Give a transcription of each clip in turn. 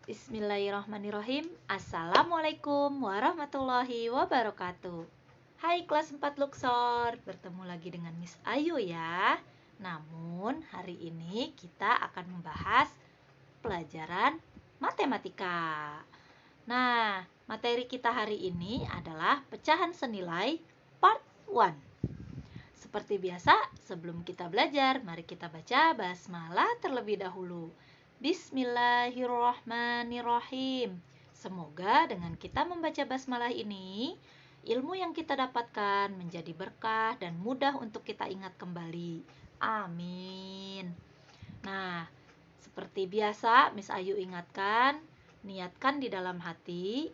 Bismillahirrahmanirrahim. Assalamualaikum warahmatullahi wabarakatuh. Hai kelas 4 Luxor, bertemu lagi dengan Miss Ayu ya. Namun hari ini kita akan membahas pelajaran matematika. Nah, materi kita hari ini adalah pecahan senilai part 1. Seperti biasa, sebelum kita belajar, mari kita baca basmalah terlebih dahulu. Bismillahirrahmanirrahim. Semoga dengan kita membaca basmalah ini, ilmu yang kita dapatkan menjadi berkah dan mudah untuk kita ingat kembali. Amin. Nah, seperti biasa, Miss Ayu ingatkan, niatkan di dalam hati,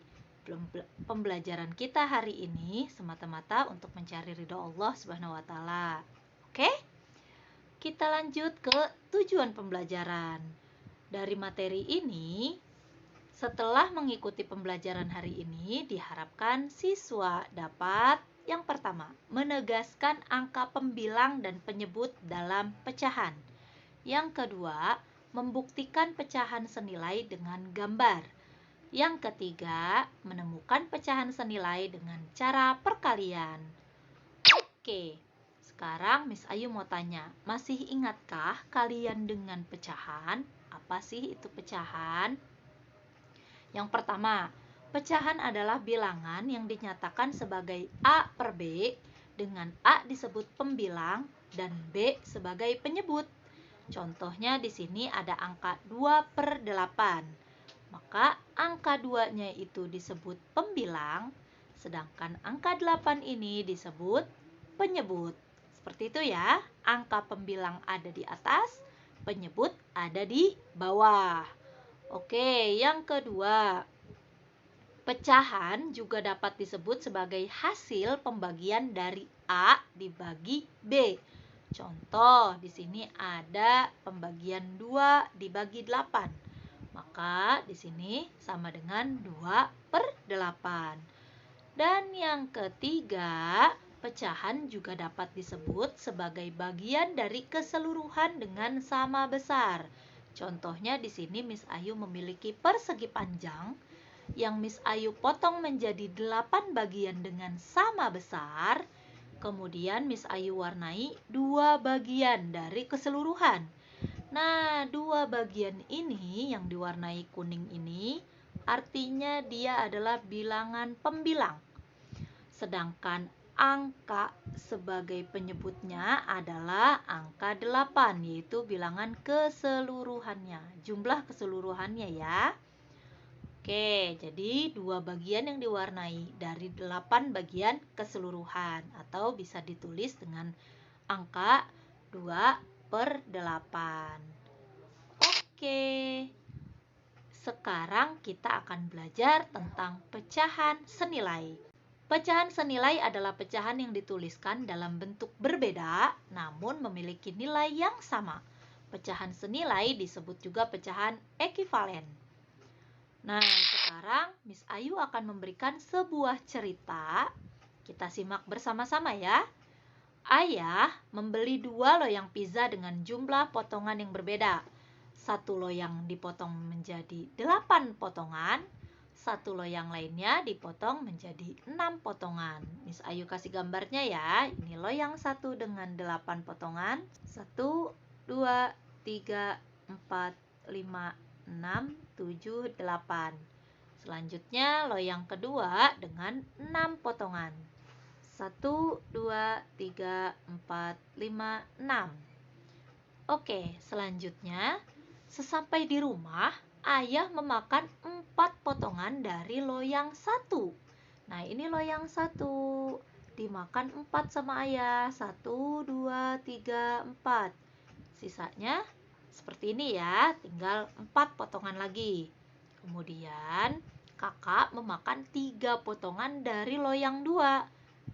pembelajaran kita hari ini semata-mata untuk mencari ridho Allah Subhanahu wa taala. Oke? Kita lanjut ke tujuan pembelajaran. Dari materi ini, setelah mengikuti pembelajaran hari ini, diharapkan siswa dapat yang pertama, menegaskan angka pembilang dan penyebut dalam pecahan. Yang kedua, membuktikan pecahan senilai dengan gambar. Yang ketiga, menemukan pecahan senilai dengan cara perkalian. Oke, sekarang Miss Ayu mau tanya, masih ingatkah kalian dengan pecahan? Apa sih itu pecahan? Yang pertama, pecahan adalah bilangan yang dinyatakan sebagai A per B dengan A disebut pembilang dan B sebagai penyebut. Contohnya di sini ada angka 2 per 8. Maka angka 2-nya itu disebut pembilang, sedangkan angka 8 ini disebut penyebut. Seperti itu ya, angka pembilang ada di atas, penyebut ada di bawah. Oke, yang kedua, pecahan juga dapat disebut sebagai hasil pembagian dari A dibagi B. Contoh, di sini ada pembagian 2 dibagi 8. Maka di sini sama dengan 2 per 8. Dan yang ketiga, pecahan juga dapat disebut sebagai bagian dari keseluruhan dengan sama besar. Contohnya di sini Miss Ayu memiliki persegi panjang yang Miss Ayu potong menjadi 8 bagian dengan sama besar. Kemudian Miss Ayu warnai 2 bagian dari keseluruhan. Nah, 2 bagian ini yang diwarnai kuning ini artinya dia adalah bilangan pembilang. Sedangkan angka sebagai penyebutnya adalah angka 8, yaitu bilangan keseluruhannya, jumlah keseluruhannya ya. Oke, jadi 2 bagian yang diwarnai dari 8 bagian keseluruhan, atau bisa ditulis dengan angka 2 per 8. Oke, sekarang kita akan belajar tentang pecahan senilai. Pecahan senilai adalah pecahan yang dituliskan dalam bentuk berbeda namun memiliki nilai yang sama. Pecahan senilai disebut juga pecahan ekivalen. Nah, sekarang Miss Ayu akan memberikan sebuah cerita. Kita simak bersama-sama ya. Ayah membeli 2 loyang pizza dengan jumlah potongan yang berbeda. 1 loyang dipotong menjadi 8 potongan, 1 loyang lainnya dipotong menjadi 6 potongan. Miss Ayu kasih gambarnya ya. Ini loyang 1 dengan 8 potongan. 1, 2, 3, 4, 5, 6, 7, 8. Selanjutnya loyang kedua dengan 6 potongan. 1, 2, 3, 4, 5, 6. Oke, selanjutnya sesampai di rumah, ayah memakan 4 potongan dari loyang 1. Nah, ini loyang 1. Dimakan 4 sama ayah. 1, 2, 3, 4. Sisanya seperti ini ya, tinggal 4 potongan lagi. Kemudian kakak memakan 3 potongan dari loyang 2.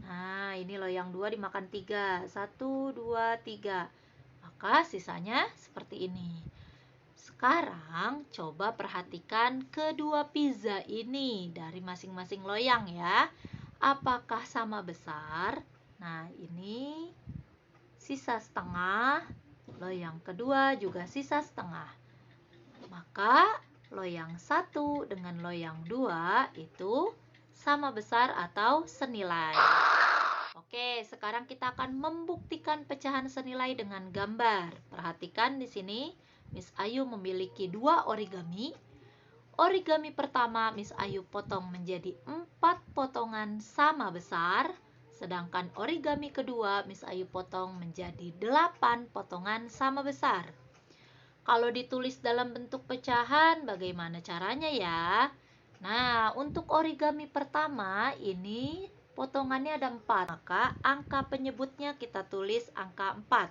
Nah, ini loyang 2 dimakan 3. 1, 2, 3. Maka sisanya seperti ini. Sekarang coba perhatikan kedua pizza ini dari masing-masing loyang ya. Apakah sama besar? Nah, ini sisa setengah. Loyang kedua juga sisa setengah. Maka loyang 1 dengan loyang 2 itu sama besar atau senilai. Oke, sekarang kita akan membuktikan pecahan senilai dengan gambar. Perhatikan di sini, Miss Ayu memiliki 2 origami. Origami pertama Miss Ayu potong menjadi 4 potongan sama besar, sedangkan origami kedua Miss Ayu potong menjadi 8 potongan sama besar. Kalau ditulis dalam bentuk pecahan, bagaimana caranya ya? Nah, untuk origami pertama ini potongannya ada 4, maka angka penyebutnya kita tulis angka 4.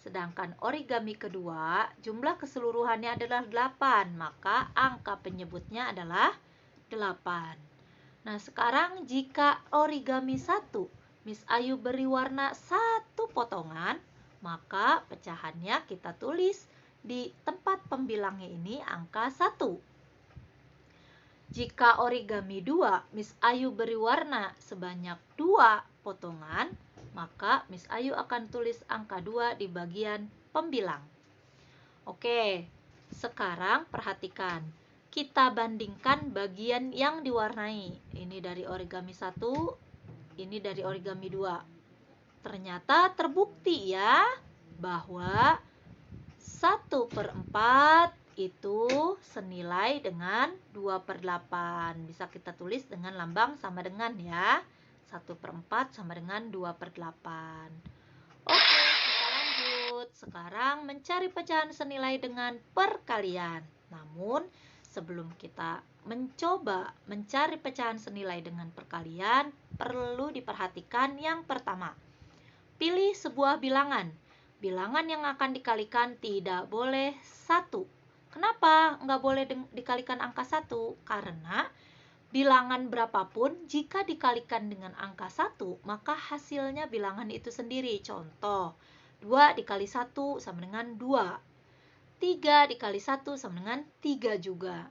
Sedangkan origami kedua, jumlah keseluruhannya adalah 8, maka angka penyebutnya adalah 8. Nah, sekarang jika origami 1, Miss Ayu beri warna 1 potongan, maka pecahannya kita tulis di tempat pembilangnya ini angka 1. Jika origami 2, Miss Ayu beri warna sebanyak 2 potongan, maka Miss Ayu akan tulis angka 2 di bagian pembilang. Oke, sekarang perhatikan. Kita bandingkan bagian yang diwarnai. Ini dari origami 1, ini dari origami 2. Ternyata terbukti ya bahwa 1/4 itu senilai dengan 2/8. Bisa kita tulis dengan lambang sama dengan ya. 1/4 sama dengan 2/8. Oke, kita lanjut. Sekarang mencari pecahan senilai dengan perkalian. Namun, sebelum kita mencoba mencari pecahan senilai dengan perkalian, perlu diperhatikan yang pertama. Pilih sebuah bilangan. Bilangan yang akan dikalikan tidak boleh 1. Kenapa nggak boleh dikalikan angka 1? Karena bilangan berapapun jika dikalikan dengan angka 1, maka hasilnya bilangan itu sendiri. Contoh, 2 dikali 1 sama dengan 2. 3 dikali 1 sama dengan 3 juga.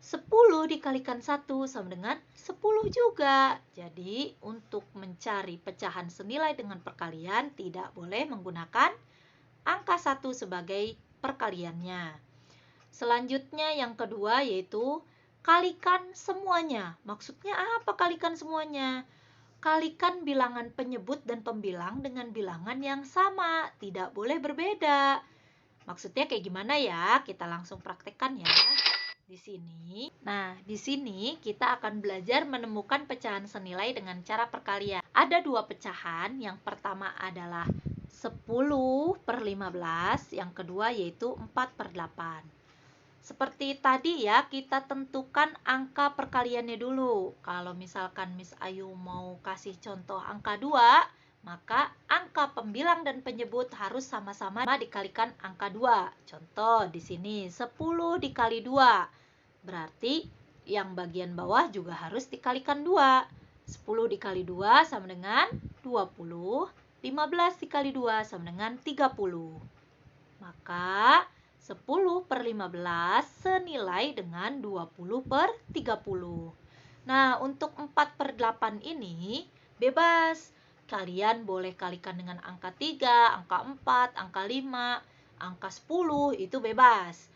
10 dikalikan 1 sama dengan 10 juga. Jadi, untuk mencari pecahan senilai dengan perkalian, tidak boleh menggunakan angka 1 sebagai perkaliannya. Selanjutnya yang kedua yaitu kalikan semuanya. Maksudnya apa kalikan semuanya? Kalikan bilangan penyebut dan pembilang dengan bilangan yang sama. Tidak boleh berbeda. Maksudnya kayak gimana ya? Kita langsung praktekkan ya. Di sini. Nah, di sini kita akan belajar menemukan pecahan senilai dengan cara perkalian. Ada 2 pecahan. Yang pertama adalah 10/15, yang kedua yaitu 4/8. Seperti tadi ya, kita tentukan angka perkaliannya dulu. Kalau misalkan Miss Ayu mau kasih contoh angka 2, maka angka pembilang dan penyebut harus sama-sama dikalikan angka 2. Contoh di sini 10 dikali 2. Berarti yang bagian bawah juga harus dikalikan 2. 10 dikali 2 sama dengan 20. 15 dikali 2 sama dengan 30. Maka 10/15 senilai dengan 20/30. Nah, untuk 4/8 ini bebas. Kalian boleh kalikan dengan angka 3, angka 4, angka 5, angka 10, itu bebas.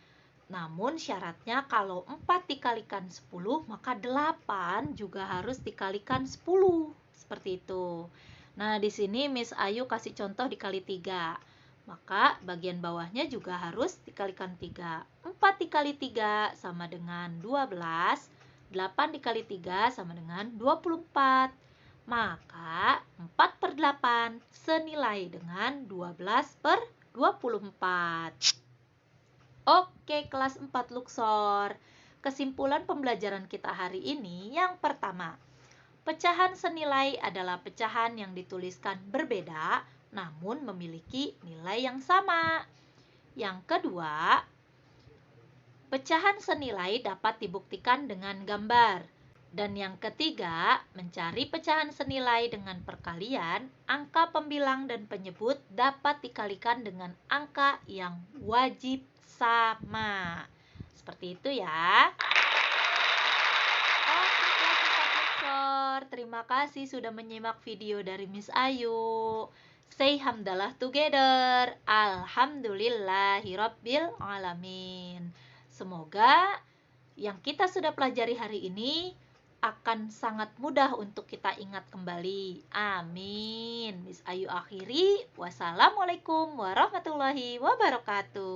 Namun syaratnya kalau 4 dikalikan 10, maka 8 juga harus dikalikan 10. Seperti itu. Nah, di sini Miss Ayu kasih contoh dikali 3. Maka bagian bawahnya juga harus dikalikan 3. 4 dikali 3 sama dengan 12. 8 dikali 3 sama dengan 24. Maka 4/8 senilai dengan 12/24. Oke, kelas 4 Luxor. Kesimpulan pembelajaran kita hari ini yang pertama. Pecahan senilai adalah pecahan yang dituliskan berbeda namun memiliki nilai yang sama. Yang kedua, pecahan senilai dapat dibuktikan dengan gambar. Dan yang ketiga, mencari pecahan senilai dengan perkalian, angka pembilang dan penyebut dapat dikalikan dengan angka yang wajib sama. Seperti itu ya. Oke, kelas 4 Luxor. Terima kasih sudah menyimak video dari Miss Ayu. Say hamdalah together. Alhamdulillahirabbil alamin. Semoga yang kita sudah pelajari hari ini akan sangat mudah untuk kita ingat kembali. Amin. Miss Ayu akhiri. Wassalamualaikum warahmatullahi wabarakatuh.